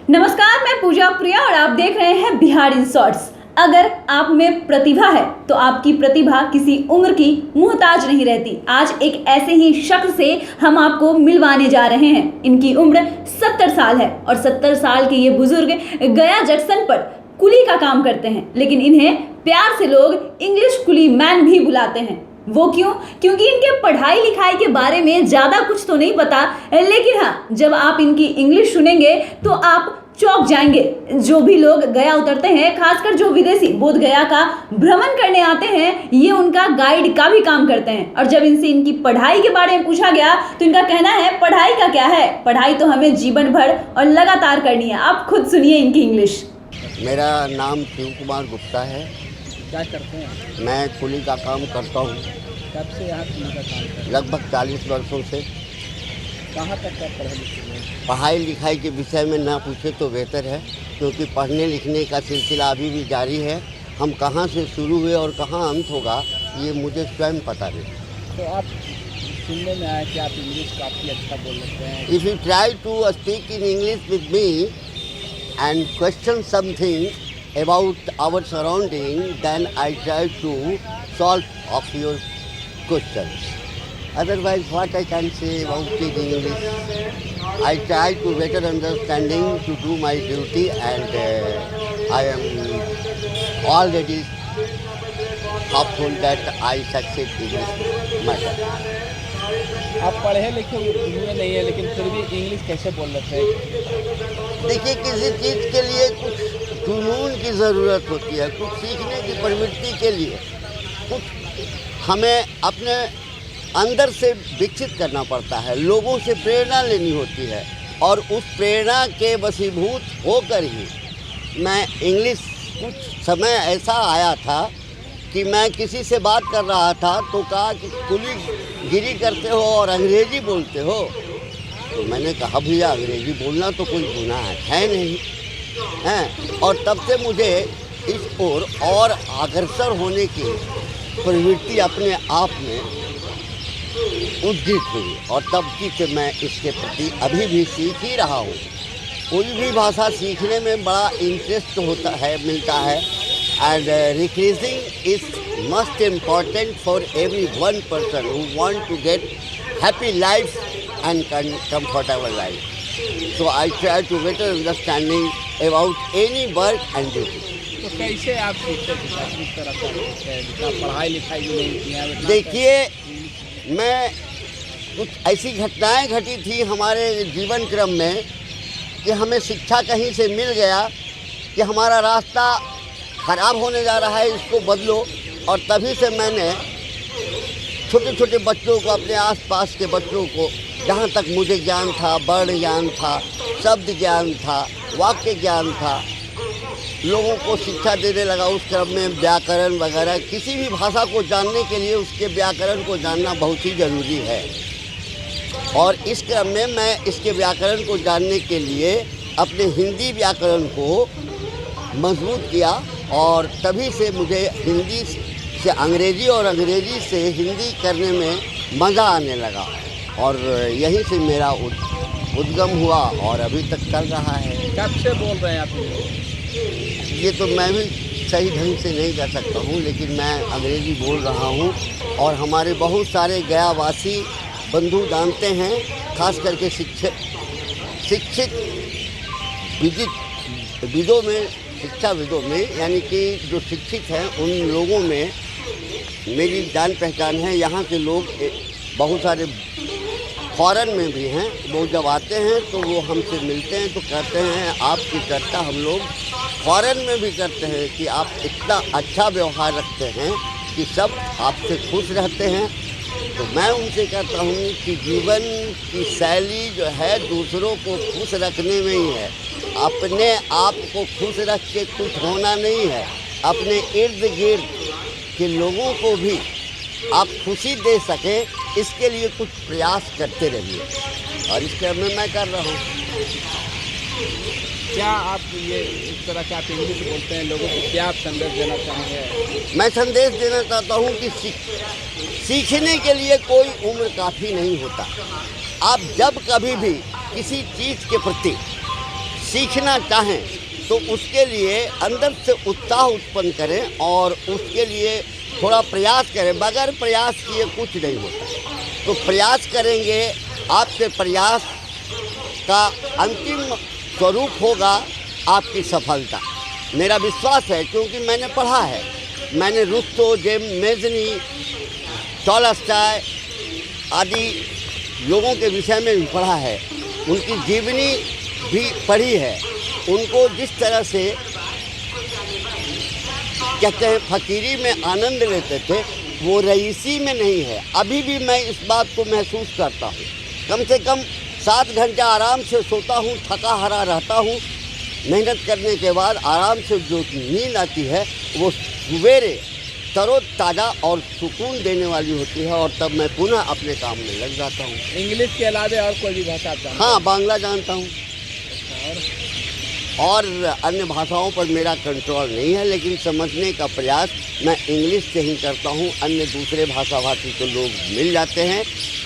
नमस्कार, मैं पूजा प्रिया और आप देख रहे हैं बिहार इन शॉर्ट्स। अगर आप में प्रतिभा है तो आपकी प्रतिभा किसी उम्र की मोहताज नहीं रहती। आज एक ऐसे ही शख्स से हम आपको मिलवाने जा रहे हैं। इनकी उम्र 70 साल है और 70 साल के ये बुजुर्ग गया जंक्शन पर कुली का काम करते हैं, लेकिन इन्हें प्यार से लोग इंग्लिश कुली मैन भी बुलाते हैं। वो क्यों? क्योंकि इनके पढ़ाई लिखाई के बारे में ज़्यादा कुछ तो नहीं पता, लेकिन हाँ, जब आप इनकी इंग्लिश सुनेंगे तो आप चौंक जाएंगे। जो भी लोग गया उतरते हैं, खासकर जो विदेशी बोध गया का भ्रमण करने आते हैं, ये उनका गाइड का भी काम करते हैं। और जब इनसे इनकी पढ़ाई के बारे में पूछा गया तो इनका कहना है, पढ़ाई का क्या है, पढ़ाई तो हमें जीवन भर और लगातार करनी है। आप खुद सुनिए इनकी इंग्लिश। मेरा नाम शिव कुमार गुप्ता है। क्या करते हैं? मैं कुली का काम करता हूँ। कब से यहाँ कुली का काम करते हैं? लगभग 40 वर्षों से। कहाँ तक आप पढ़े लिखे हैं? पढ़ाई लिखाई के विषय में ना पूछे तो बेहतर है, क्योंकि पढ़ने लिखने का सिलसिला अभी भी जारी है। हम कहाँ से शुरू हुए और कहाँ अंत होगा ये मुझे स्वयं पता नहीं। तो आप सुनने में आया कि आप इंग्लिश काफ़ी अच्छा बोल लेते हैं। If you try to speak in English with me and question something about our surrounding, then I try to solve of your questions. Otherwise, what I can say about it in English? I try to better understanding to do my duty, and I am already hopeful that I succeed in this matter. आप पढ़े लिखे हुए नहीं है, लेकिन फिर भी English कैसे बोल लेते हैं? देखिए, किसी चीज़ के लिए कुछ जुनून की ज़रूरत होती है, कुछ सीखने की प्रवृत्ति के लिए कुछ हमें अपने अंदर से विकसित करना पड़ता है, लोगों से प्रेरणा लेनी होती है, और उस प्रेरणा के वशीभूत होकर ही मैं इंग्लिश, कुछ समय ऐसा आया था कि मैं किसी से बात कर रहा था तो कहा कि कुली गिरी करते हो और अंग्रेज़ी बोलते हो। तो मैंने कहा, भैया अंग्रेज़ी बोलना तो कोई गुनाह है नहीं हैं। और तब से मुझे इस ओर और अग्रसर होने की प्रवृत्ति अपने आप में उद्दीत हुई, और तब की से मैं इसके प्रति अभी भी सीख ही रहा हूँ। कोई भी भाषा सीखने में बड़ा इंटरेस्ट होता है, मिलता है, and recreating is must important for every one person who want to get happy life and comfortable life. So I try to better understanding about any work and duty. तो कैसे आप सीखते हैं? किस तरह से सीखते हैं? जितना पढ़ाई लिखाई भी नहीं किया है। देखिए, मैं कुछ ऐसी घटनाएं घटी थी हमारे जीवन क्रम में कि हमें शिक्षा कहीं से मिल गया कि हमारा रास्ता खराब होने जा रहा है, इसको बदलो। और तभी से मैंने छोटे छोटे बच्चों को, अपने आसपास के बच्चों को, जहाँ तक मुझे ज्ञान था, वर्ण ज्ञान था, शब्द ज्ञान था, वाक्य ज्ञान था, लोगों को शिक्षा देने लगा। उस क्रम में व्याकरण वगैरह, किसी भी भाषा को जानने के लिए उसके व्याकरण को जानना बहुत ही ज़रूरी है। और इस क्रम में मैं इसके व्याकरण को जानने के लिए अपने हिंदी व्याकरण को मजबूत किया, और तभी से मुझे हिंदी से अंग्रेज़ी और अंग्रेज़ी से हिंदी करने में मज़ा आने लगा, और यहीं से मेरा उद्गम हुआ और अभी तक चल रहा है। कब से बोल रहे हैं आप? ये तो मैं भी सही ढंग से नहीं कर सकता हूँ, लेकिन मैं अंग्रेज़ी बोल रहा हूँ, और हमारे बहुत सारे गयावासी बंधु जानते हैं, खास करके शिक्षित विदों में, शिक्षाविदों में, यानी कि जो शिक्षित हैं उन लोगों में मेरी जान पहचान है। यहाँ के लोग बहुत सारे फॉरेन में भी हैं। वो जब आते हैं तो वो हमसे मिलते हैं तो कहते हैं, आपकी चर्चा हम लोग फॉरेन में भी करते हैं कि आप इतना अच्छा व्यवहार रखते हैं कि सब आपसे खुश रहते हैं। तो मैं उनसे कहता हूँ कि जीवन की शैली जो है दूसरों को खुश रखने में ही है, अपने आप को खुश रख के कुछ होना नहीं है। अपने इर्द गिर्द के लोगों को भी आप खुशी दे सकें, इसके लिए कुछ प्रयास करते रहिए, और इस क्रम में मैं कर रहा हूँ। क्या आप ये इस तरह के आप इंग्लिश बोलते हैं, लोगों को क्या आप संदेश देना चाहेंगे? मैं संदेश देना चाहता हूँ कि सीखने के लिए कोई उम्र काफ़ी नहीं होता। आप जब कभी भी किसी चीज़ के प्रति सीखना चाहें तो उसके लिए अंदर से उत्साह उत्पन्न करें और उसके लिए थोड़ा प्रयास करें। बगैर प्रयास किए कुछ नहीं होता, तो प्रयास करेंगे, आपके प्रयास का अंतिम स्वरूप होगा आपकी सफलता। मेरा विश्वास है, क्योंकि मैंने पढ़ा है। मैंने रुस्तों, मेज़नी, टॉलस्टॉय आदि लोगों के विषय में भी पढ़ा है, उनकी जीवनी भी पढ़ी है। उनको जिस तरह से कहते हैं फकीरी में आनंद लेते थे, वो रईसी में नहीं है। अभी भी मैं इस बात को महसूस करता हूँ। कम से कम 7 घंटे आराम से सोता हूँ, थका हारा रहता हूँ। मेहनत करने के बाद आराम से जो नींद आती है वो सवेरे तरोताज़ा और सुकून देने वाली होती है, और तब मैं पुनः अपने काम में लग जाता हूँ। इंग्लिश के अलावा और कोई भी भाषा आप जानते हैं? हाँ, बांग्ला जानता हूँ और अन्य भाषाओं पर मेरा कंट्रोल नहीं है, लेकिन समझने का प्रयास मैं इंग्लिश से ही करता हूँ। अन्य दूसरे भाषाभाषी तो लोग मिल जाते हैं,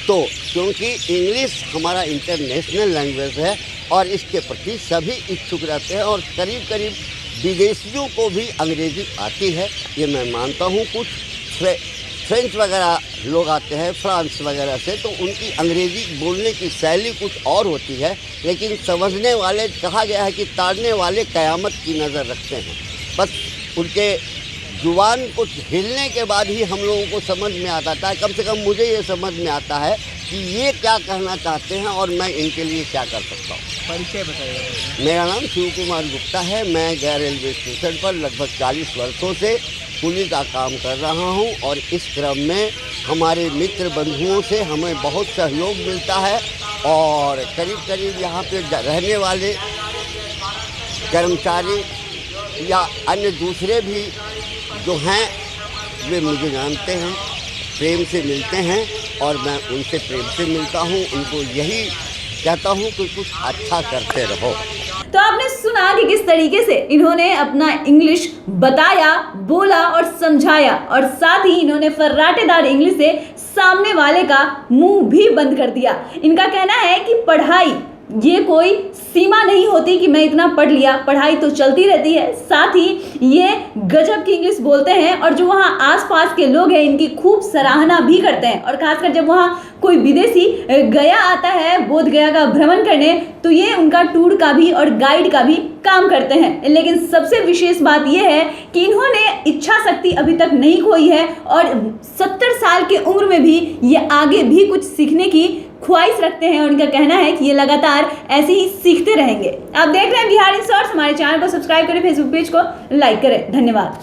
तो क्योंकि इंग्लिश हमारा इंटरनेशनल लैंग्वेज है और इसके प्रति सभी इच्छुक रहते हैं, और करीब करीब विदेशियों को भी अंग्रेज़ी आती है, ये मैं मानता हूँ। कुछ फ्रेंच वगैरह लोग आते हैं फ्रांस वगैरह से, तो उनकी अंग्रेज़ी बोलने की शैली कुछ और होती है, लेकिन समझने वाले, कहा गया है कि ताड़ने वाले क़यामत की नज़र रखते हैं। बस उनके जुबान को हिलने के बाद ही हम लोगों को समझ में आता है। कम से कम मुझे ये समझ में आता है कि ये क्या कहना चाहते हैं और मैं इनके लिए क्या कर सकता हूँ। परिचय बताइए। मेरा नाम शिव कुमार गुप्ता है। मैं गया रेलवे स्टेशन पर लगभग 40 वर्षों से पुलिस का काम कर रहा हूँ, और इस क्रम में हमारे मित्र बंधुओं से हमें बहुत सहयोग मिलता है, और करीब करीब यहाँ पे रहने वाले कर्मचारी या अन्य दूसरे भी जो हैं वे मुझे जानते हैं, प्रेम से मिलते हैं, और मैं उनसे प्रेम से मिलता हूँ। उनको यही कहता हूँ कि कुछ अच्छा करते रहो। तो आपने सुना कि किस तरीके से इन्होंने अपना इंग्लिश बताया, बोला और समझाया, और साथ ही इन्होंने फर्राटेदार इंग्लिश से सामने वाले का मुंह भी बंद कर दिया। इनका कहना है कि पढ़ाई ये कोई सीमा नहीं होती कि मैं इतना पढ़ लिया, पढ़ाई तो चलती रहती है। साथ ही ये गजब की इंग्लिश बोलते हैं, और जो वहाँ आसपास के लोग हैं इनकी खूब सराहना भी करते हैं। और खासकर जब वहाँ कोई विदेशी गया आता है बोध गया का भ्रमण करने, तो ये उनका टूर का भी और गाइड का भी काम करते हैं। लेकिन सबसे विशेष बात यह है कि इन्होंने इच्छा शक्ति अभी तक नहीं खोई है, और 70 साल की उम्र में भी ये आगे भी कुछ सीखने की ख्वाहिश रखते हैं, और उनका कहना है कि ये लगातार ऐसे ही सीखते रहेंगे। आप देख रहे हैं बिहार इन शॉर्ट्स। हमारे चैनल को सब्सक्राइब करें, फेसबुक पेज को लाइक करें। धन्यवाद।